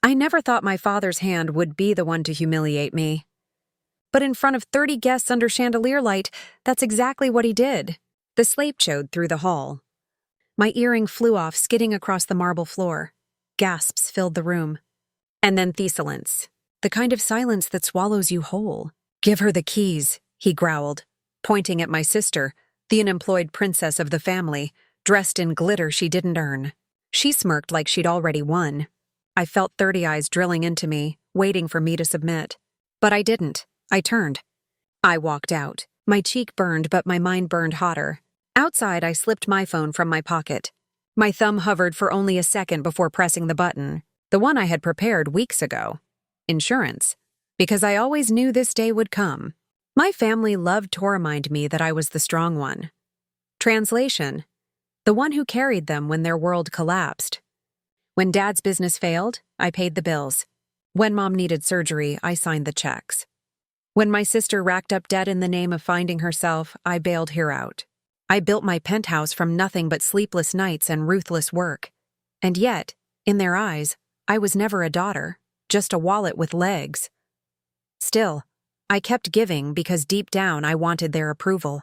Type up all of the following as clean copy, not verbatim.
I never thought my father's hand would be the one to humiliate me. But in front of 30 guests under chandelier light, that's exactly what he did. The slate showed through the hall. My earring flew off, skidding across the marble floor. Gasps filled the room. And then silence, the kind of silence that swallows you whole. "Give her the keys," he growled, pointing at my sister, the unemployed princess of the family, dressed in glitter she didn't earn. She smirked like she'd already won. I felt 30 eyes drilling into me, waiting for me to submit. But I didn't. I turned. I walked out. My cheek burned, but my mind burned hotter. Outside, I slipped my phone from my pocket. My thumb hovered for only a second before pressing the button, the one I had prepared weeks ago. Insurance. Because I always knew this day would come. My family loved to remind me that I was the strong one. Translation: the one who carried them when their world collapsed. When Dad's business failed, I paid the bills. When Mom needed surgery, I signed the checks. When my sister racked up debt in the name of finding herself, I bailed her out. I built my penthouse from nothing but sleepless nights and ruthless work. And yet, in their eyes, I was never a daughter, just a wallet with legs. Still, I kept giving because deep down I wanted their approval.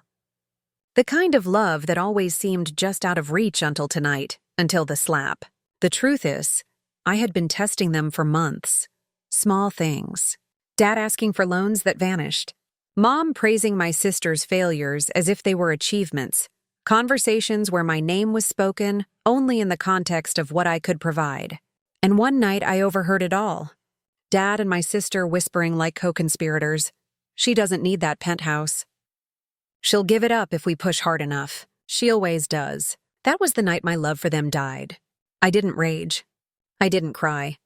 The kind of love that always seemed just out of reach until tonight, until the slap. The truth is, I had been testing them for months. Small things. Dad asking for loans that vanished. Mom praising my sister's failures as if they were achievements. Conversations where my name was spoken only in the context of what I could provide. And one night I overheard it all. Dad and my sister whispering like co-conspirators. "She doesn't need that penthouse. She'll give it up if we push hard enough. She always does." That was the night my love for them died. I didn't rage. I didn't cry.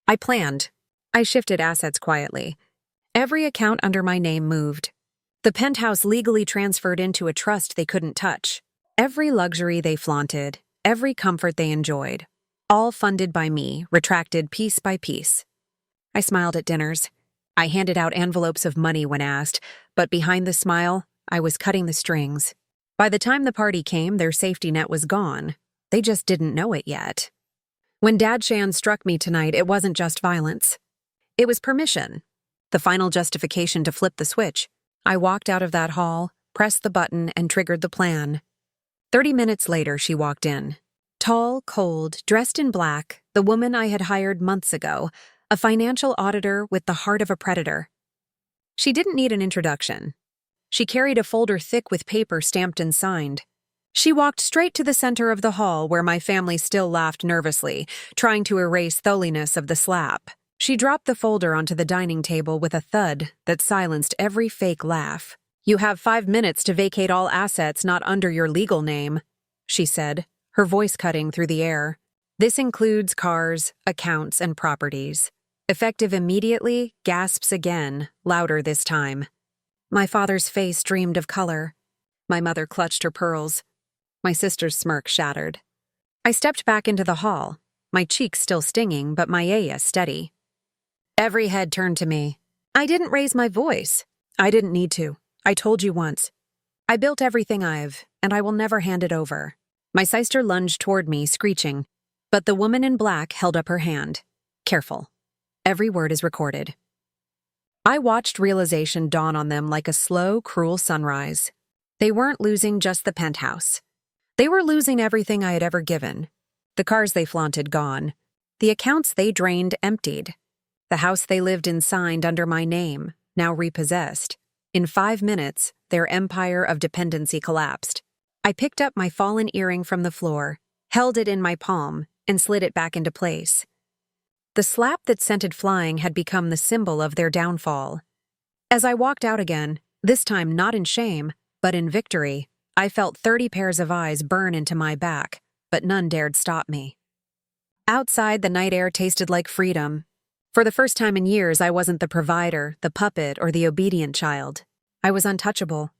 I planned. I shifted assets quietly. Every account under my name moved. The penthouse legally transferred into a trust they couldn't touch. Every luxury they flaunted, every comfort they enjoyed, all funded by me, retracted piece by piece. I smiled at dinners. I handed out envelopes of money when asked, but behind the smile, I was cutting the strings. By the time the party came, their safety net was gone. They just didn't know it yet. When Dad Shan struck me tonight, it wasn't just violence. It was permission. The final justification to flip the switch. I walked out of that hall, pressed the button, and triggered the plan. 30 minutes later, she walked in. Tall, cold, dressed in black, the woman I had hired months ago, a financial auditor with the heart of a predator. She didn't need an introduction. She carried a folder thick with paper stamped and signed. She walked straight to the center of the hall where my family still laughed nervously, trying to erase thulliness of the slap. She dropped the folder onto the dining table with a thud that silenced every fake laugh. "You have 5 minutes to vacate all assets not under your legal name," she said, her voice cutting through the air. "This includes cars, accounts, and properties. Effective immediately, gasps again, louder this time." My father's face dreamed of color. My mother clutched her pearls. My sister's smirk shattered. I stepped back into the hall, my cheeks still stinging, but my yaya steady. Every head turned to me. I didn't raise my voice. I didn't need to. I told you once. I built everything and I will never hand it over. My sister lunged toward me, screeching, but the woman in black held up her hand. "Careful. Every word is recorded." I watched realization dawn on them like a slow, cruel sunrise. They weren't losing just the penthouse. They were losing everything I had ever given. The cars they flaunted gone. The accounts they drained emptied. The house they lived in signed under my name, now repossessed. In 5 minutes, their empire of dependency collapsed. I picked up my fallen earring from the floor, held it in my palm, and slid it back into place. The slap that sent it flying had become the symbol of their downfall. As I walked out again, this time not in shame, but in victory, I felt 30 pairs of eyes burn into my back, but none dared stop me. Outside, the night air tasted like freedom. For the first time in years, I wasn't the provider, the puppet, or the obedient child. I was untouchable.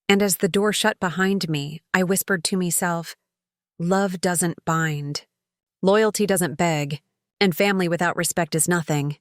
And as the door shut behind me, I whispered to myself, "Love doesn't bind. Loyalty doesn't beg. And family without respect is nothing."